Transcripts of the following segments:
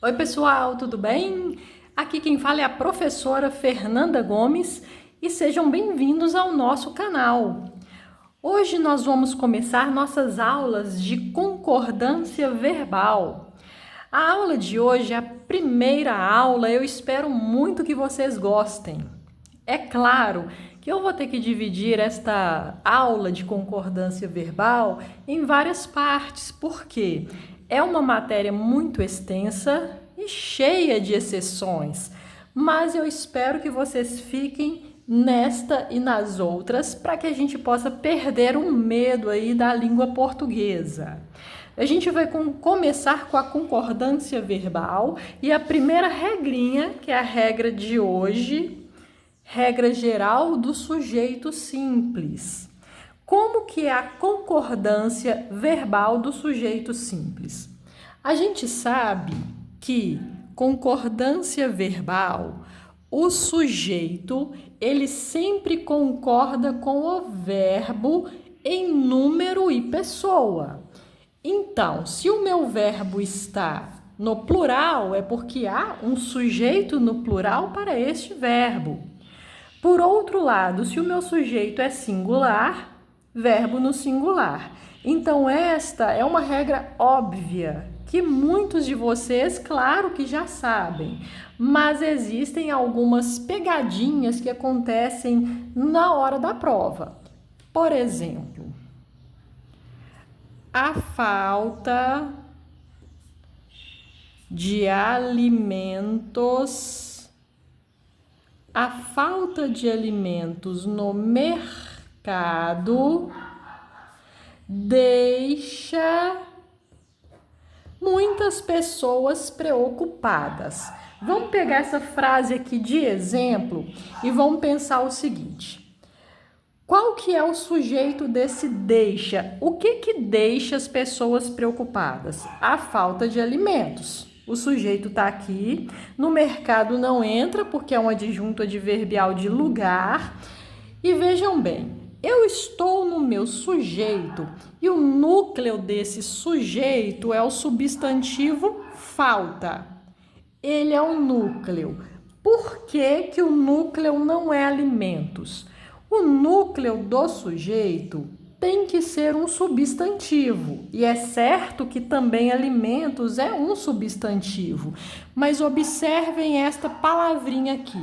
Oi, pessoal, tudo bem? Aqui quem fala é a professora Fernanda Gomes e sejam bem-vindos ao nosso canal. Hoje nós vamos começar nossas aulas de concordância verbal. A aula de hoje é a primeira aula, eu espero muito que vocês gostem. É claro que eu vou ter que dividir esta aula de concordância verbal em várias partes, porque é uma matéria muito extensa e cheia de exceções, mas eu espero que vocês fiquem nesta e nas outras para que a gente possa perder o medo aí da língua portuguesa. A gente vai começar com a concordância verbal e a primeira regrinha, que é a regra de hoje, regra geral do sujeito simples. Como que é a concordância verbal do sujeito simples? A gente sabe que concordância verbal, o sujeito, ele sempre concorda com o verbo em número e pessoa. Então, se o meu verbo está no plural, é porque há um sujeito no plural para este verbo. Por outro lado, se o meu sujeito é singular, verbo no singular. Então, esta é uma regra óbvia que muitos de vocês, claro que já sabem, mas existem algumas pegadinhas que acontecem na hora da prova. Por exemplo, a falta de alimentos. A falta de alimentos no mercado deixa muitas pessoas preocupadas. Vamos pegar essa frase aqui de exemplo e vamos pensar o seguinte: qual que é o sujeito desse deixa? O que deixa as pessoas preocupadas? A falta de alimentos. O sujeito está aqui, no mercado não entra porque é um adjunto adverbial de lugar. E vejam bem, eu estou no meu sujeito e o núcleo desse sujeito é o substantivo falta. Ele é o núcleo. Por que o núcleo não é alimentos? O núcleo do sujeito tem que ser um substantivo, e é certo que também alimentos é um substantivo, mas observem esta palavrinha aqui.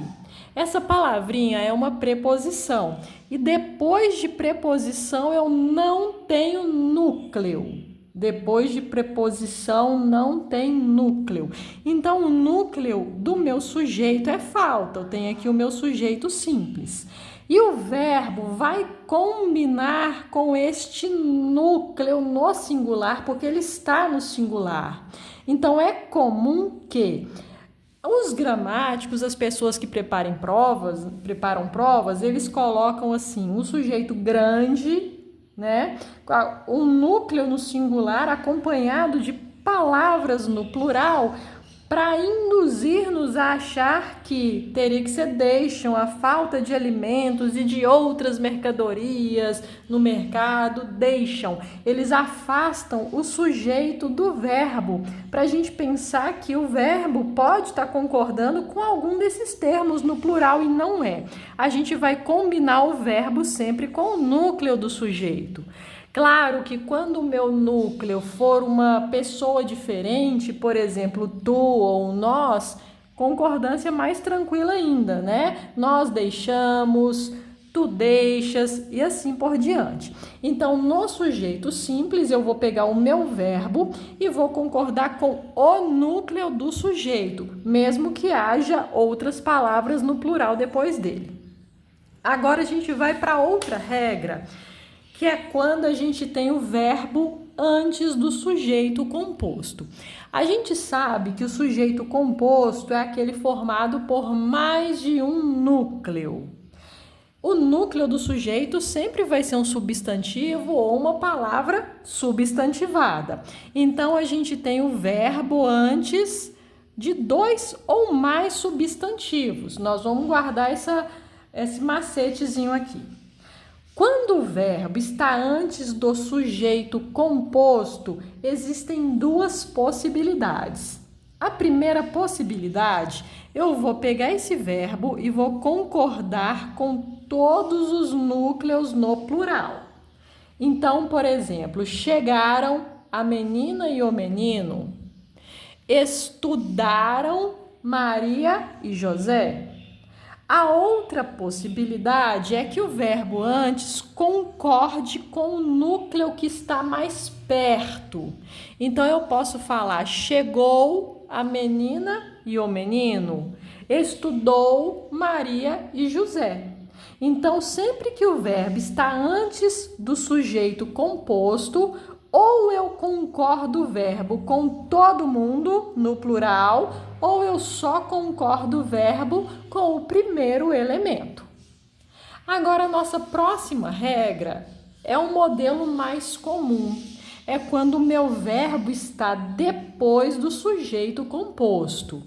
Essa palavrinha é uma preposição, e depois de preposição eu não tenho núcleo. Depois de preposição não tem núcleo. Então, o núcleo do meu sujeito é falta. Eu tenho aqui o meu sujeito simples. E o verbo vai combinar com este núcleo no singular, porque ele está no singular. Então, é comum que os gramáticos, as pessoas que preparam provas, eles colocam assim, um sujeito grande, né? Um núcleo no singular acompanhado de palavras no plural, para induzir-nos a achar que teria que ser deixam a falta de alimentos e de outras mercadorias no mercado, deixam. Eles afastam o sujeito do verbo, para a gente pensar que o verbo pode estar concordando com algum desses termos no plural e não é. A gente vai combinar o verbo sempre com o núcleo do sujeito. Claro que quando o meu núcleo for uma pessoa diferente, por exemplo, tu ou nós, concordância mais tranquila ainda, né? Nós deixamos, tu deixas e assim por diante. Então, no sujeito simples, eu vou pegar o meu verbo e vou concordar com o núcleo do sujeito, mesmo que haja outras palavras no plural depois dele. Agora a gente vai para outra regra, que é quando a gente tem o verbo antes do sujeito composto. A gente sabe que o sujeito composto é aquele formado por mais de um núcleo. O núcleo do sujeito sempre vai ser um substantivo ou uma palavra substantivada. Então, a gente tem o verbo antes de dois ou mais substantivos. Nós vamos guardar esse macetezinho aqui. Quando o verbo está antes do sujeito composto, existem duas possibilidades. A primeira possibilidade, eu vou pegar esse verbo e vou concordar com todos os núcleos no plural. Então, por exemplo, chegaram a menina e o menino, estudaram Maria e José. A outra possibilidade é que o verbo antes concorde com o núcleo que está mais perto. Então, eu posso falar: chegou a menina e o menino, estudou Maria e José. Então, sempre que o verbo está antes do sujeito composto, ou eu concordo o verbo com todo mundo, no plural, ou eu só concordo o verbo com o primeiro elemento. Agora, a nossa próxima regra é um modelo mais comum. É quando o meu verbo está depois do sujeito composto.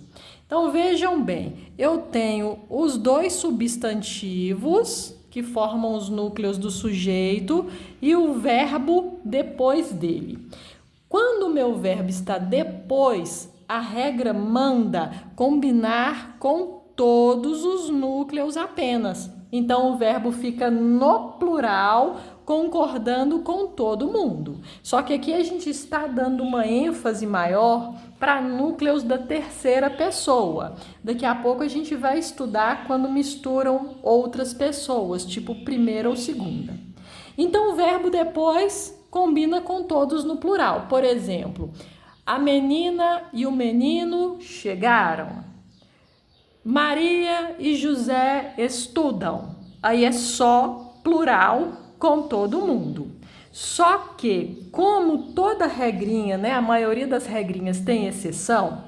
Então, vejam bem, eu tenho os dois substantivos que formam os núcleos do sujeito e o verbo depois dele. Quando o meu verbo está depois, a regra manda combinar com todos os núcleos apenas. Então, o verbo fica no plural, concordando com todo mundo. Só que aqui a gente está dando uma ênfase maior para núcleos da terceira pessoa. Daqui a pouco a gente vai estudar quando misturam outras pessoas, tipo primeira ou segunda. Então, o verbo depois combina com todos no plural. Por exemplo, a menina e o menino chegaram. Maria e José estudam. Aí é só plural com todo mundo. Só que, como toda regrinha, a maioria das regrinhas tem exceção,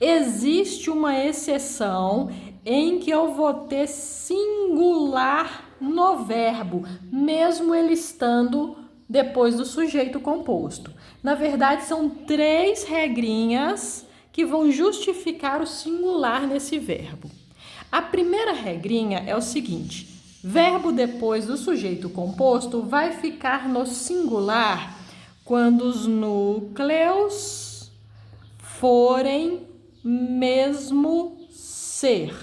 existe uma exceção em que eu vou ter singular no verbo, mesmo ele estando depois do sujeito composto. Na verdade, são 3 regrinhas que vão justificar o singular nesse verbo. A primeira regrinha é o seguinte: verbo depois do sujeito composto vai ficar no singular quando os núcleos forem mesmo ser.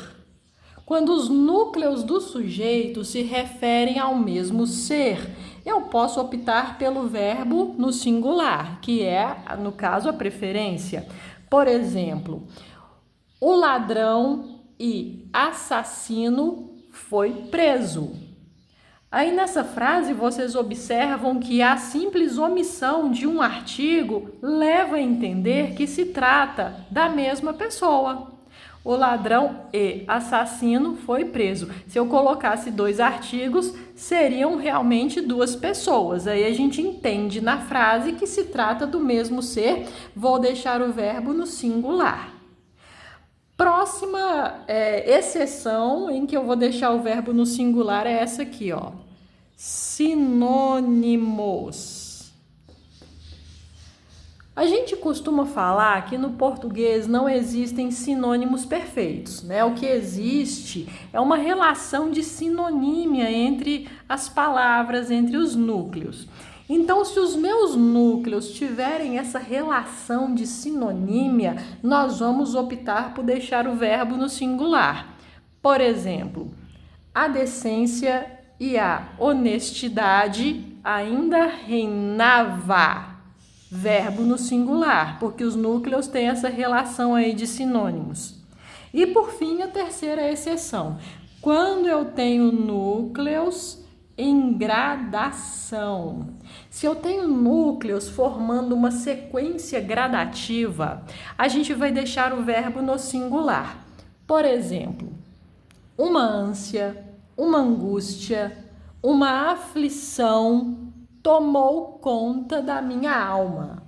Quando os núcleos do sujeito se referem ao mesmo ser, eu posso optar pelo verbo no singular, que é, no caso, a preferência. Por exemplo, o ladrão e assassino foi preso. Aí nessa frase vocês observam que a simples omissão de um artigo leva a entender que se trata da mesma pessoa. O ladrão e assassino foi preso. Se eu colocasse 2 artigos, seriam realmente 2 pessoas. Aí a gente entende na frase que se trata do mesmo ser. Vou deixar o verbo no singular. Próxima exceção em que eu vou deixar o verbo no singular é essa aqui, ó. Sinônimos. A gente costuma falar que no português não existem sinônimos perfeitos, né? O que existe é uma relação de sinonímia entre as palavras, entre os núcleos. Então, se os meus núcleos tiverem essa relação de sinonímia, nós vamos optar por deixar o verbo no singular. Por exemplo, a decência e a honestidade ainda reinava. Verbo no singular, porque os núcleos têm essa relação aí de sinônimos. E por fim, a terceira exceção. Quando eu tenho núcleos em gradação. Se eu tenho núcleos formando uma sequência gradativa, a gente vai deixar o verbo no singular. Por exemplo, uma ânsia, uma angústia, uma aflição tomou conta da minha alma.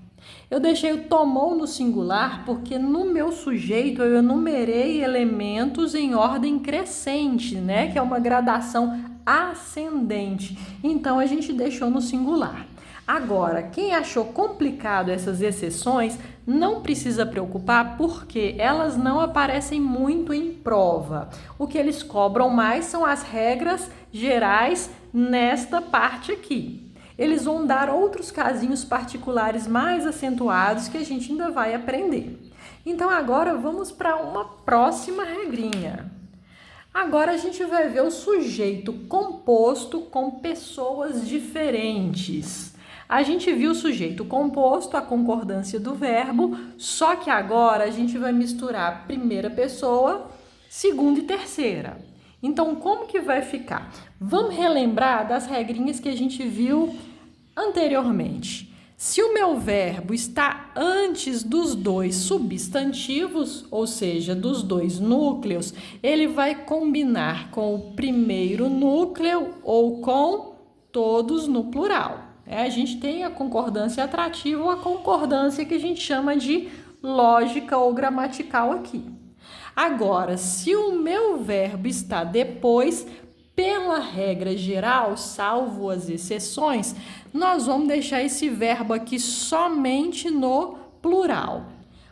Eu deixei o tomou no singular porque no meu sujeito eu enumerei elementos em ordem crescente, né? Que é uma gradação ascendente. Então, a gente deixou no singular. Agora, quem achou complicado essas exceções, não precisa preocupar porque elas não aparecem muito em prova. O que eles cobram mais são as regras gerais nesta parte aqui. eles vão dar outros casinhos particulares mais acentuados que a gente ainda vai aprender. Então, agora vamos para uma próxima regrinha. Agora a gente vai ver o sujeito composto com pessoas diferentes. A gente viu o sujeito composto, a concordância do verbo, só que agora a gente vai misturar primeira pessoa, segunda e terceira. Então, como que vai ficar? Vamos relembrar das regrinhas que a gente viu anteriormente. Se o meu verbo está antes dos dois substantivos, ou seja, dos dois núcleos, ele vai combinar com o primeiro núcleo ou com todos no plural. A gente tem a concordância atrativa ou a concordância que a gente chama de lógica ou gramatical aqui. Agora, se o meu verbo está depois, pela regra geral, salvo as exceções, nós vamos deixar esse verbo aqui somente no plural.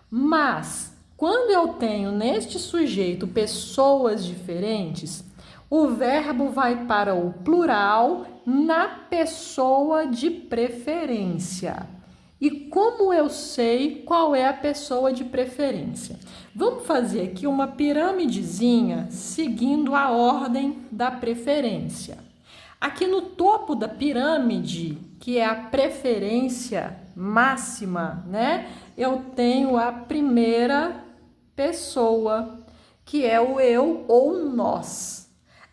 Mas, quando eu tenho neste sujeito pessoas diferentes, o verbo vai para o plural na pessoa de preferência. E como eu sei qual é a pessoa de preferência? Vamos fazer aqui uma piramidezinha seguindo a ordem da preferência. Aqui no topo da pirâmide, que é a preferência máxima, né? Eu tenho a primeira pessoa, que é o eu ou nós.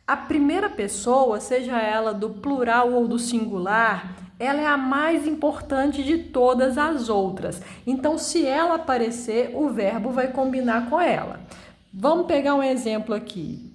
A primeira pessoa, seja ela do plural ou do singular, ela é a mais importante de todas as outras. Então, se ela aparecer, o verbo vai combinar com ela. Vamos pegar um exemplo aqui.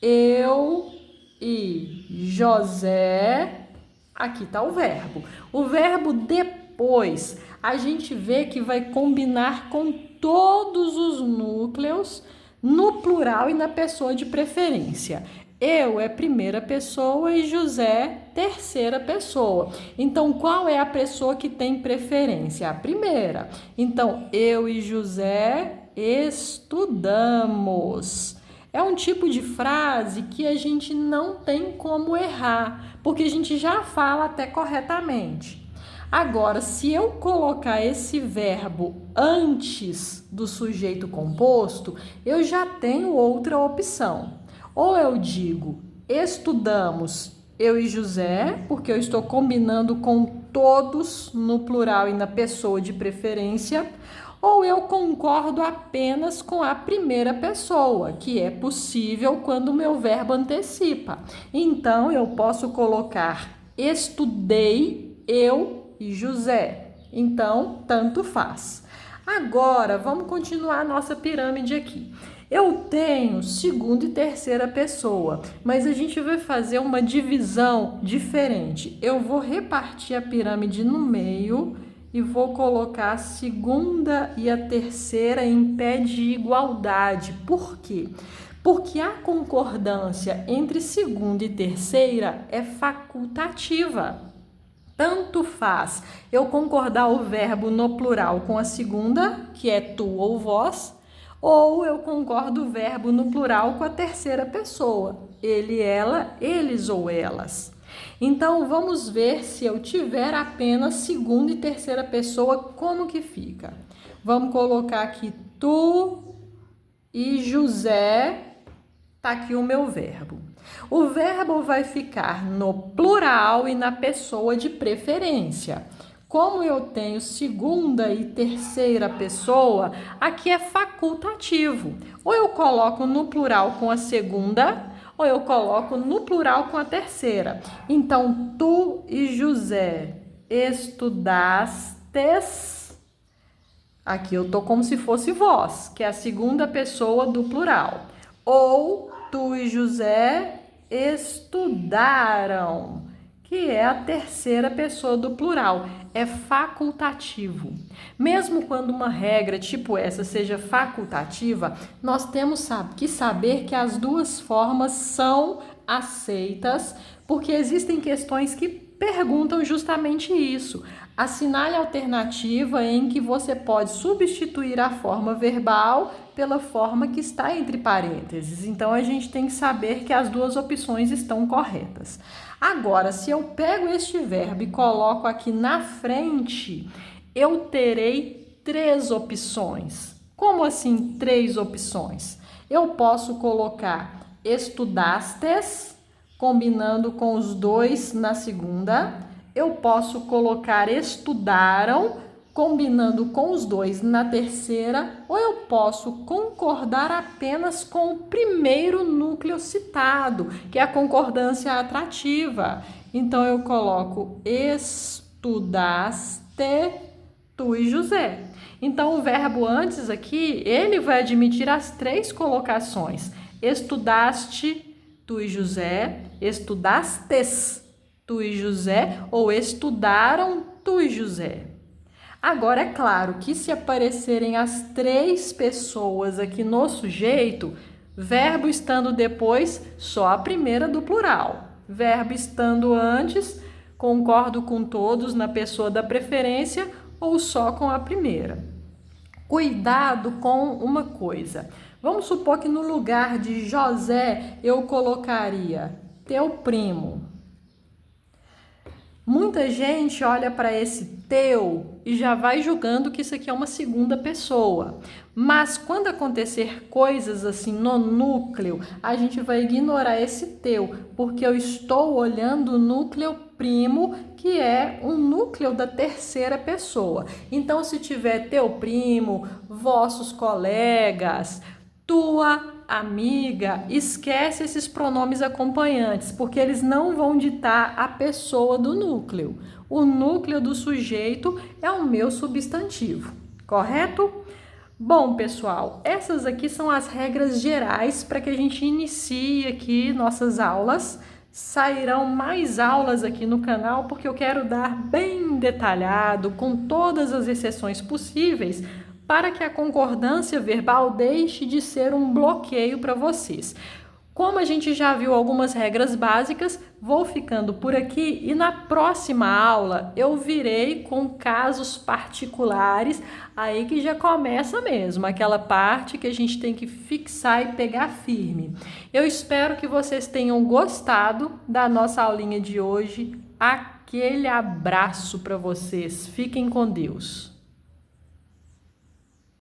Eu e José, aqui está o verbo. O verbo depois, a gente vê que vai combinar com todos os núcleos no plural e na pessoa de preferência. Eu é primeira pessoa e José terceira pessoa. Então, qual é a pessoa que tem preferência? A primeira. Então, eu e José estudamos. É um tipo de frase que a gente não tem como errar, porque a gente já fala até corretamente. Agora, se eu colocar esse verbo antes do sujeito composto, eu já tenho outra opção. Ou eu digo, estudamos eu e José, porque eu estou combinando com todos no plural e na pessoa de preferência, ou eu concordo apenas com a primeira pessoa, que é possível quando o meu verbo antecipa. Então, eu posso colocar estudei eu e José. Então, tanto faz. Agora, vamos continuar a nossa pirâmide aqui. Eu tenho segunda e terceira pessoa, mas a gente vai fazer uma divisão diferente. Eu vou repartir a pirâmide no meio e vou colocar a segunda e a terceira em pé de igualdade. Por quê? Porque a concordância entre segunda e terceira é facultativa. Tanto faz eu concordar o verbo no plural com a segunda, que é tu ou vós, ou eu concordo o verbo no plural com a terceira pessoa, ele, ela, eles ou elas. Então, vamos ver se eu tiver apenas segunda e terceira pessoa, como que fica. Vamos colocar aqui tu e José, tá aqui o meu verbo. O verbo vai ficar no plural e na pessoa de preferência. Como eu tenho segunda e terceira pessoa, aqui é facultativo. Ou eu coloco no plural com a segunda, ou eu coloco no plural com a terceira. Então, tu e José estudastes. Aqui eu tô como se fosse vós, que é a segunda pessoa do plural. Ou tu e José estudaram, que é a terceira pessoa do plural. É facultativo. Mesmo quando uma regra tipo essa seja facultativa, nós temos que saber que as duas formas são aceitas, porque existem questões que perguntam justamente isso. Assinale a alternativa em que você pode substituir a forma verbal pela forma que está entre parênteses. Então, a gente tem que saber que as duas opções estão corretas. Agora, se eu pego este verbo e coloco aqui na frente, eu terei 3 opções. Como assim 3 opções? Eu posso colocar estudastes, combinando com os dois na segunda. Eu posso colocar estudaram, combinando com os dois na terceira, ou eu posso concordar apenas com o primeiro núcleo citado, que é a concordância atrativa. Então, eu coloco estudaste, tu e José. Então, o verbo antes aqui, ele vai admitir as 3 colocações. Estudaste, tu e José, estudastes, tu e José, ou estudaram tu e José. Agora, é claro que se aparecerem as 3 pessoas aqui no sujeito, verbo estando depois, só a primeira do plural. Verbo estando antes, concordo com todos na pessoa da preferência ou só com a primeira. Cuidado com uma coisa. Vamos supor que no lugar de José eu colocaria teu primo. Muita gente olha para esse teu e já vai julgando que isso aqui é uma segunda pessoa. Mas quando acontecer coisas assim no núcleo, a gente vai ignorar esse teu, porque eu estou olhando o núcleo primo, que é um núcleo da terceira pessoa. Então, se tiver teu primo, vossos colegas, tua amiga, esquece esses pronomes acompanhantes, porque eles não vão ditar a pessoa do núcleo. O núcleo do sujeito é o meu substantivo, correto? Bom, pessoal, essas aqui são as regras gerais para que a gente inicie aqui nossas aulas. Sairão mais aulas aqui no canal, porque eu quero dar bem detalhado, com todas as exceções possíveis, para que a concordância verbal deixe de ser um bloqueio para vocês. Como a gente já viu algumas regras básicas, vou ficando por aqui e na próxima aula eu virei com casos particulares, aí que já começa mesmo, aquela parte que a gente tem que fixar e pegar firme. Eu espero que vocês tenham gostado da nossa aulinha de hoje. Aquele abraço para vocês. Fiquem com Deus.